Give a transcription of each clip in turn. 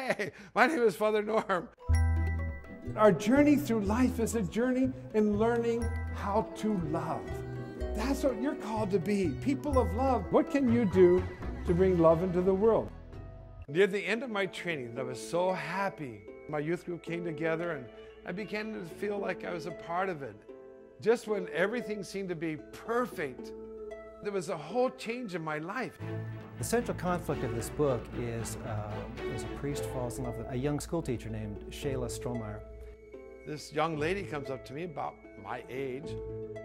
Hey, my name is Father Norm. Our journey through life is a journey in learning how to love. That's what you're called to be, people of love. What can you do to bring love into the world? Near the end of my training, I was so happy. My youth group came together and I began to feel like I was a part of it. Just when everything seemed to be perfect, there was a whole change in my life. The central conflict of this book is a priest falls in love with a young school teacher named Shayla Strohmeyer. This young lady comes up to me about my age.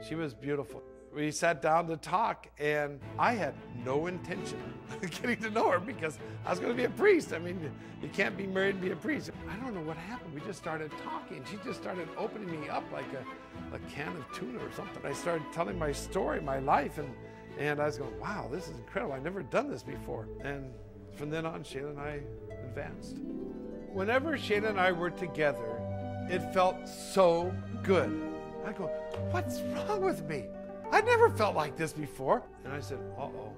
She was beautiful. We sat down to talk, and I had no intention of getting to know her because I was going to be a priest. I mean, you can't be married and be a priest. I don't know what happened. We just started talking. She just started opening me up like a can of tuna or something. I started telling my story, my life, and I was going, wow, this is incredible. I've never done this before. And from then on, Shayla and I advanced. Whenever Shayla and I were together, it felt so good. I go, what's wrong with me? I never felt like this before. And I said, uh-oh,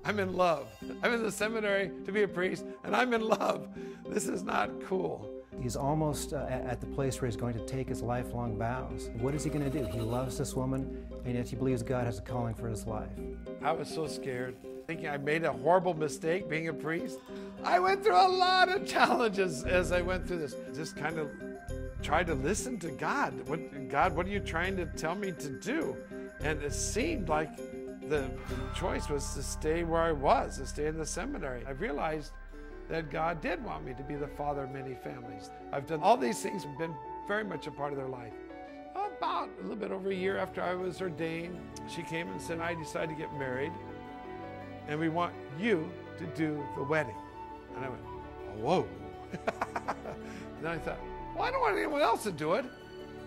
I'm in love. I'm in the seminary to be a priest, and I'm in love. This is not cool. He's almost at the place where he's going to take his lifelong vows. What is he going to do? He loves this woman, and yet he believes God has a calling for his life. I was so scared, thinking I made a horrible mistake being a priest. I went through a lot of challenges as I went through this. Just kind of tried to listen to God. God, what are you trying to tell me to do? And it seemed like the choice was to stay where I was, to stay in the seminary. I realized that God did want me to be the father of many families. I've done all these things and been very much a part of their life. About a little bit over a year after I was ordained, she came and said, I decided to get married, and we want you to do the wedding. And I went, oh, whoa. And then I thought, well, I don't want anyone else to do it.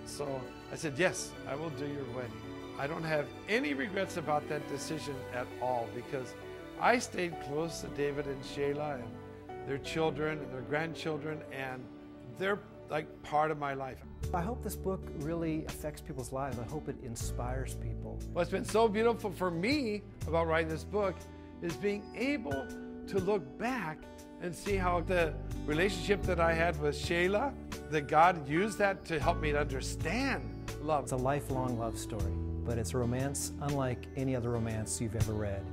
So I said, yes, I will do your wedding. I don't have any regrets about that decision at all because I stayed close to David and Shayla and their children and their grandchildren, and they're like part of my life. I hope this book really affects people's lives. I hope it inspires people. What's been so beautiful for me about writing this book is being able to look back and see how the relationship that I had with Shayla, that God used that to help me to understand love. It's a lifelong love story, but it's a romance unlike any other romance you've ever read.